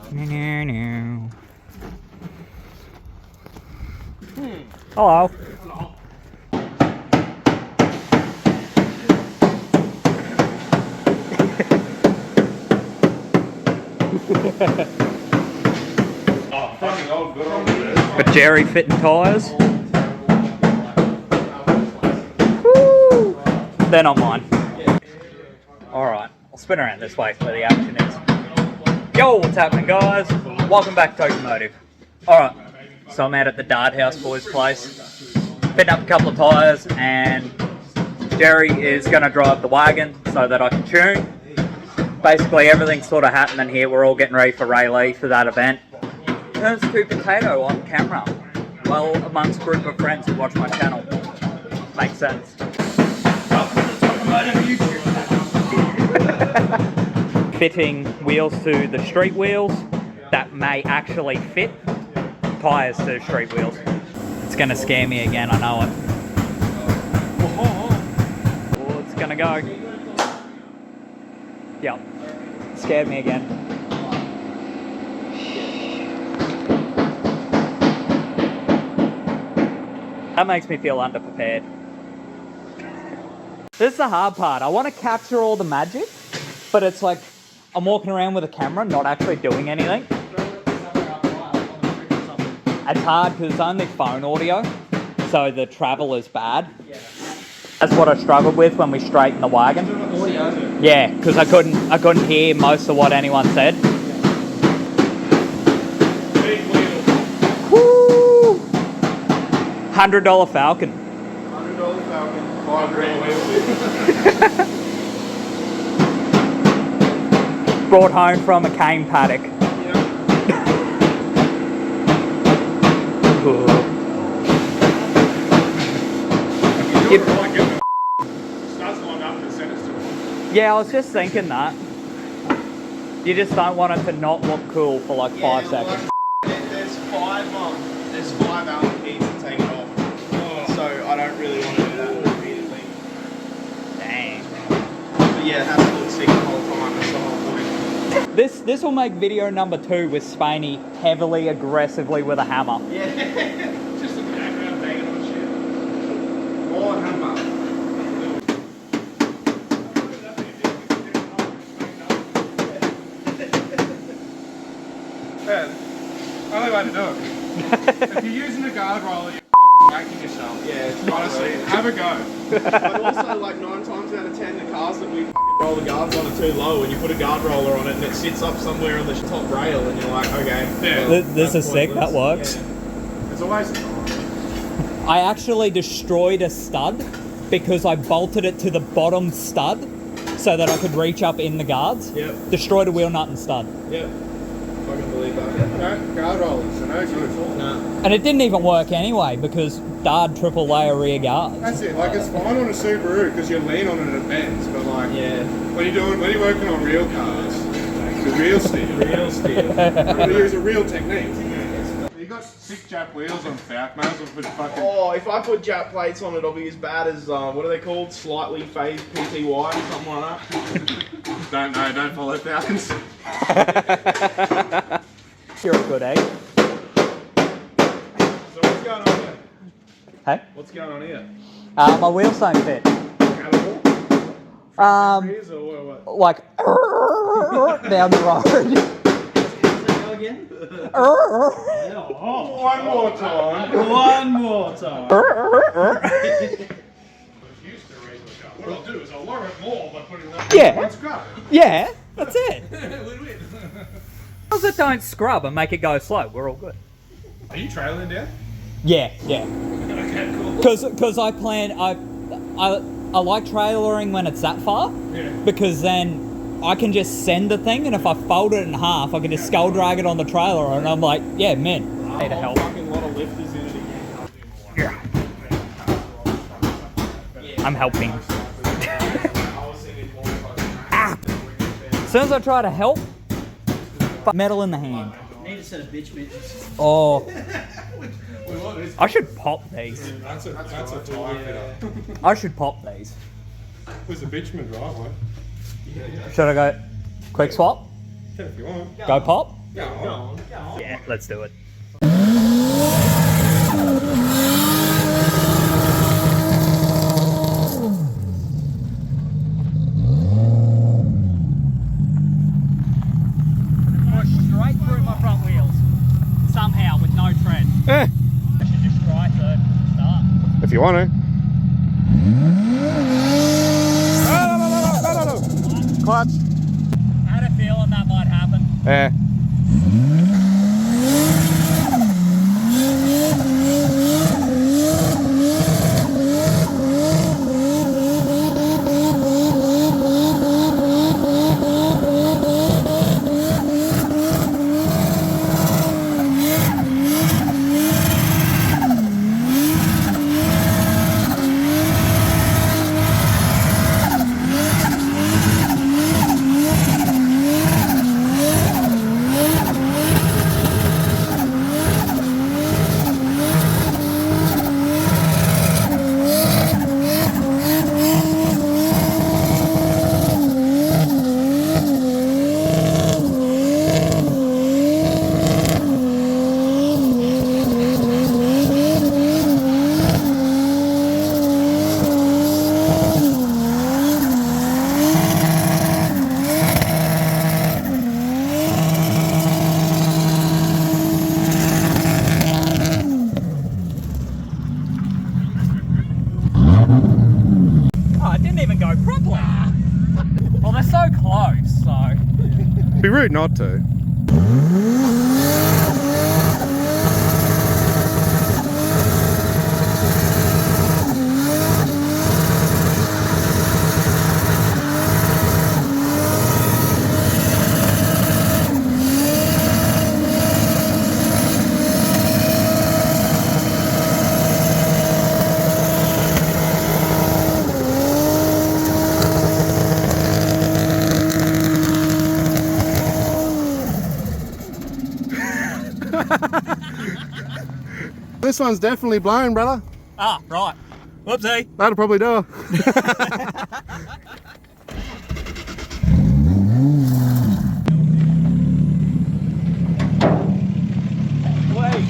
Hello. But Jerry fitting tyres. Woo! They're not mine. Alright, I'll spin around this way where the action is. Yo, what's happening, guys? Welcome back to Tokimotive. Alright, so I'm out at the Dardhaüs boys' place. Fitting up a couple of tyres, and Jerry is going to drive the wagon so that I can tune. Basically, everything's sort of happening here. We're all getting ready for Rayleigh for that event. There's two potato on camera. Well, amongst a group of friends who watch my channel. Makes sense. Fitting wheels to the street wheels that may actually fit tyres to the street wheels. It's gonna scare me again, I know it. Oh, it's gonna go. Yep, scared me again. That makes me feel underprepared. This is the hard part. I want to capture all the magic, but it's like I'm walking around with a camera, not actually doing anything. It's hard because it's only phone audio, so the travel is bad. That's what I struggled with when we straightened the wagon. Yeah, because I couldn't hear most of what anyone said. Woo! $100 Falcon. $100 Falcon, $5 grand wheels. Brought home from a cane paddock. Yeah, I was just thinking that. You just don't want it to not look cool for like 5 seconds. There's five Allen keys to take it off. Oh. So I don't really want to do that immediately. Dang. But yeah, it has to look sick the whole time, that's the whole point. This will make video number 2 with Spaney heavily aggressively with a hammer. Yeah. Just in the background banging on shit. More hammer. Only way to do it. If you're using a guard roller, you're f***ing whacking yourself. Yeah, honestly, have a go. But also, like 9 times out of 10, the cars that we roll the guards on are too low, and you put a guard roller on it, and it sits up somewhere on the top rail, and you're like, okay. Yeah. This is sick. That works. Yeah. It's always. I actually destroyed a stud because I bolted it to the bottom stud so that I could reach up in the guards. Yep. Destroyed a wheel nut and stud. Yep. I can believe that. No, guard rollers, so no good. No. And it didn't even work anyway because Dard triple layer rear guards. That's it. Like, it's fine on a Subaru because you lean on it and it bends, but like, Yeah. when you're working on real cars, the real steel. Real steel. You gotta use a real technique. You got 6 Jap wheels on Falcon, might as well put fucking. Oh, if I put Jap plates on it, it'll be as bad as, what are they called? Slightly phased PTY, something like that. Don't follow Falcons. You're a good egg. So what's going on here? Hey? What's going on here? My wheels don't fit. Here's or what? Like down the road. Again? One more time. One more time. What I'll do is I'll lower it more by putting that. Yeah. Let's go. Yeah, that's it. As it don't scrub and make it go slow, we're all good. Are you trailing down? Yeah. Okay, cool. Because I like trailering when it's that far. Yeah. Because then I can just send the thing, and if I fold it in half, I can just skull drag it on the trailer, and I'm like, yeah, man. Need to help. Fucking lot of lifters in it again. Yeah. I'm helping. As soon as I try to help, metal in the hand. Need a set of bitch mitts. Oh. I should pop these. That's a tyre fitter. I should pop these. Who's the bitchman driveway? Should I go quick swap? Can if you want. Go pop? Yeah, let's do it. Push straight through my front wheels. Somehow with no tread. Eh, I should just try third start. if you want to. No. Clutch. I had a feeling that might happen. Yeah. Oh, it didn't even go properly. Well, they're so close, so. Be rude not to. This one's definitely blown, brother. Ah, right. Whoopsie. That'll probably do it. Wait.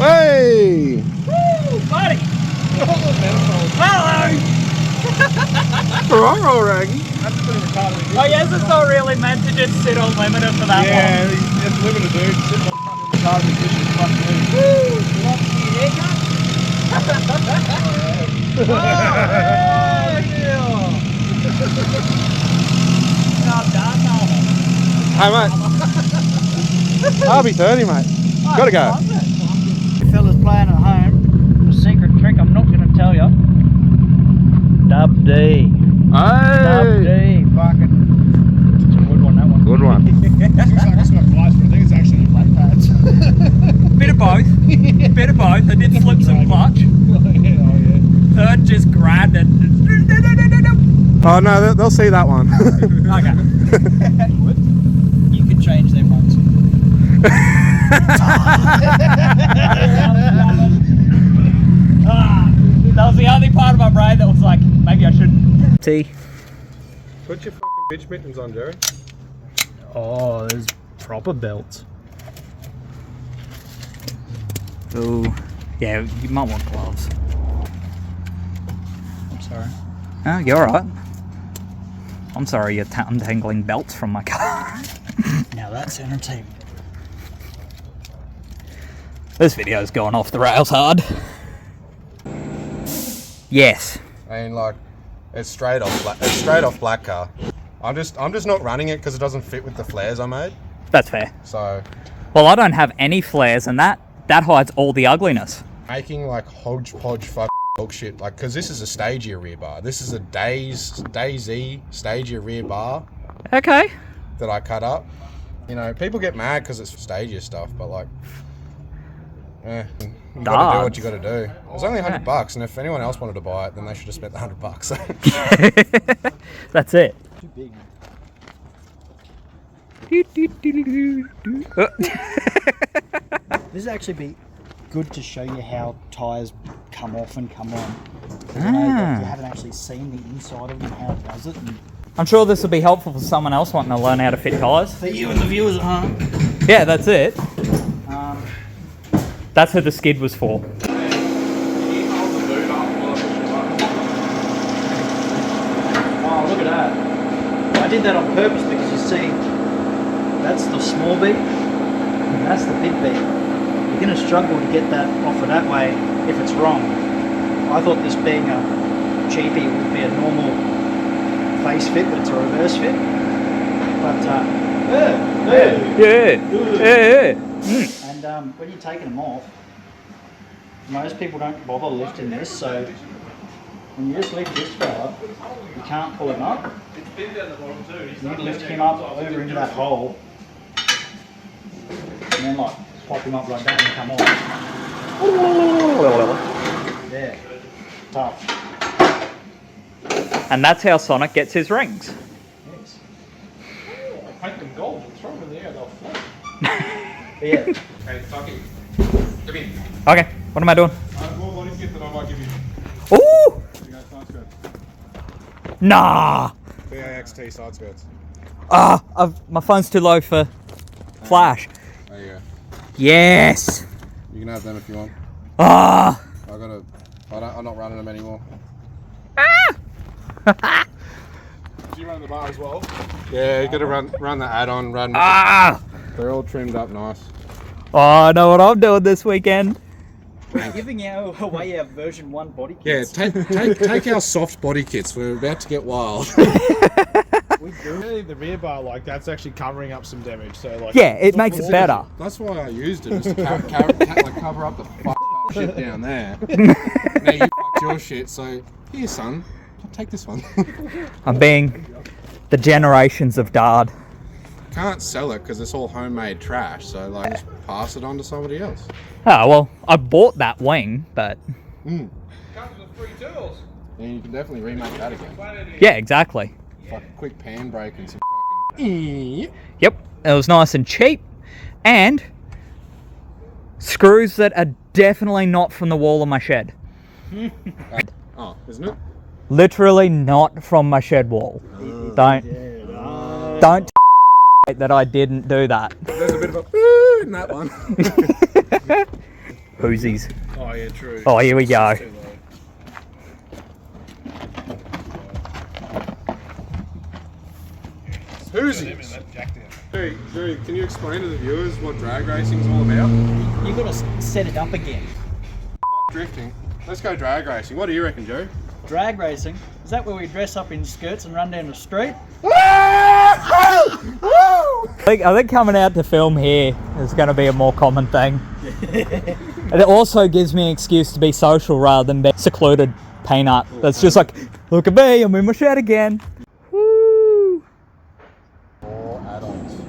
Hey! Woo, buddy. Hello. Wrong roll, Raggy. That's a bit of retarded. Oh, yes, it's not really meant to just sit on limiter for that Yeah, long. it's living a dude. Sitting on fucking retarded position. Fucking Hey, mate. RB30, mate. Gotta go. You fellas playing at home, a secret trick I'm not going to tell you. Dub D. Dub Hey! D. Fucking. It's a good one, that one. Good one. looks like it's got glides, but I think it's actually flat pads. Bit of both. Bit of both. I did flip some clutch. Third just grabbed it. Oh, no, they'll see that one. Okay. You can change them ones. That was the only part of my brain that was like, maybe I shouldn't. T. Put your fucking bitch mittens on, Jerry. Oh, there's proper belts. Oh, yeah, you might want gloves. I'm sorry. Oh, you're alright. I'm sorry you're untangling belts from my car. Now that's entertainment. This video's going off the rails hard. Yes. I mean, like, it's straight off black car. I'm just not running it because it doesn't fit with the flares I made. That's fair. So, Well, I don't have any flares and that hides all the ugliness. making like hodgepodge fucking bullshit, like, because this is a stagier rear bar. This is a Daisy stagier rear bar Okay. that I cut up. You know, people get mad because it's stagier stuff, but like, you gotta do what you gotta do. It was only $100, and if anyone else wanted to buy it, then they should have spent the $100. That's it. Too big. This would actually be good to show you how tyres come off and come on. 'Cause I know that you haven't actually seen the inside of them, how it does it. And I'm sure this will be helpful for someone else wanting to learn how to fit tyres. For you and the viewers at home. Yeah, that's it. That's who the skid was for. Can you hold the boot up while I push the button? Oh, look at that. I did that on purpose because you see, that's the small bead and that's the big bead. You're going to struggle to get that off of that way if it's wrong. I thought this being a cheapie would be a normal face fit, but it's a reverse fit. But, and when you're taking them off, most people don't bother lifting this, so when you just lift this fella, you can't pull him up. You need to lift him up over into that hole, and then like pop him up like that and come off. There. Tough. And that's how Sonic gets his rings. Yes. I paint them gold and throw them in the air, they'll float. Yeah. Hey, Tucky. Come in. Okay, what am I doing? I have more body kit that I might give you. Ooh! You guys, sounds good. Nah! BAXT side skirts. My phone's too low for flash. There you go. Yes! You can have them if you want. I'm not running them anymore. Do you run the bar as well? Yeah, you gotta run the add-on, They're all trimmed up nice. Oh, I know what I'm doing this weekend. We're giving away our version 1 body Yeah, kits. take our soft body kits. We're about to get wild. We do. Really, the rear bar, like, that's actually covering up some damage, so like... Yeah, it makes it better. That's why I used it, is to cover up the fucked up shit down there. Now you fucked your shit, so here, son, take this one. I'm being the generations of Dard. Can't sell it because it's all homemade trash, so like just pass it on to somebody else. Oh, well, I bought that wing, but... Comes with free tools. And you can definitely remake that again. Yeah, exactly. Like a quick pan brake and some fucking... Yep, it was nice and cheap. And screws that are definitely not from the wall of my shed. Oh, isn't it? Literally not from my shed wall. Don't that I didn't do that. There's a bit of a in that one. Whoosies. Oh, yeah, true. Oh, here we go. Too low. Whoosies. Hey, Drew, can you explain to the viewers what drag racing's all about? You've got to set it up again. Drifting. Let's go drag racing. What do you reckon, Joe? Drag racing, is that where we dress up in skirts and run down the street? I think coming out to film here is going to be a more common thing. And it also gives me an excuse to be social rather than be secluded peanut. That's just like, look at me, I'm in my shed again. Woo! Or add-ons.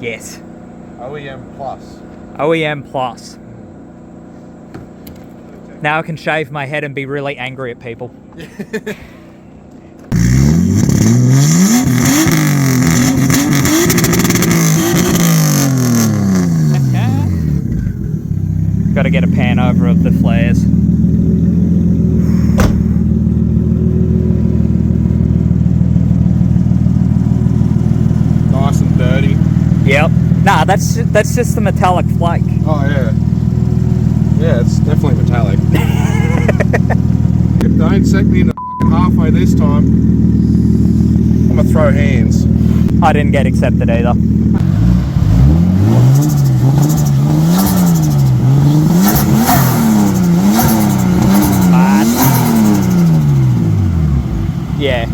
Yes. OEM Plus. OEM Plus. Now I can shave my head and be really angry at people. Got to get a pan over of the flares. Nice and dirty. Yep. Nah, that's just the metallic flake. Oh yeah. Yeah, it's definitely metallic. If they don't sink me in the fucking halfway this time, I'm gonna throw hands. I didn't get accepted either. But, yeah.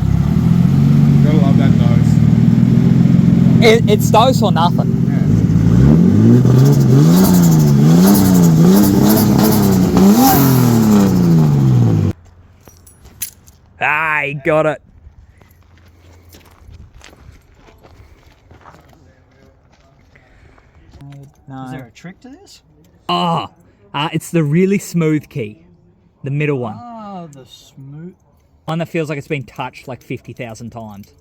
Gotta love that nose. It's dose or nothing. Ah, he got it. No. Is there a trick to this? It's the really smooth key. The middle one. Oh, the smooth. One that feels like it's been touched like 50,000 times.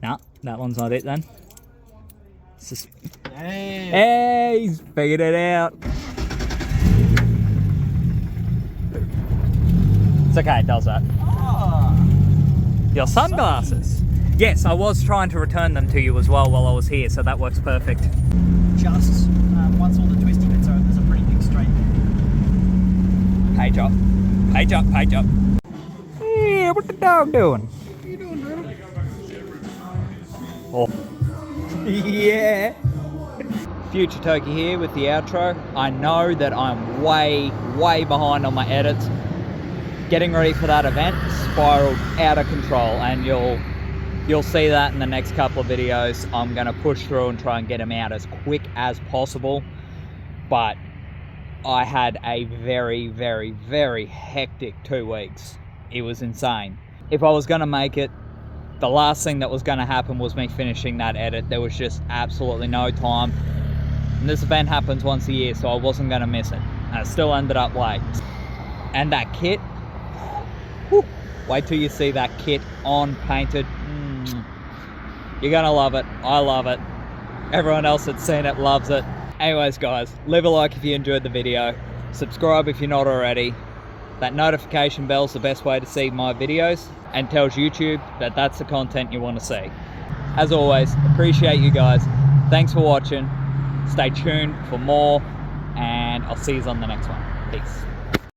Nah, that one's not it then. It's just... Hey, he's figured it out. It's okay, it does that. Your sunglasses. Yes, I was trying to return them to you as well while I was here, so that works perfect. Just once all the twisty bits are, there's a pretty big straight there. Page up. Page up, page up. Yeah, what the dog doing? What are you doing, brother? Oh. Yeah. Future Toki here with the outro. I know that I'm way behind on my edits. Getting ready for that event spiraled out of control, and you'll see that in the next couple of videos. I'm gonna push through and try and get them out as quick as possible. But I had a very hectic 2 weeks. It was insane. If I was gonna make it, the last thing that was gonna happen was me finishing that edit. There was just absolutely no time. And this event happens once a year, so I wasn't gonna miss it. And I still ended up late. And that kit, whew, wait till you see that kit on painted. You're gonna love it. I love it. Everyone else that's seen it loves it. Anyways guys, leave a like if you enjoyed the video. Subscribe if you're not already. That notification bell's the best way to see my videos and tells YouTube that that's the content you want to see. As always, appreciate you guys. Thanks for watching. Stay tuned for more, and I'll see you on the next one. Peace.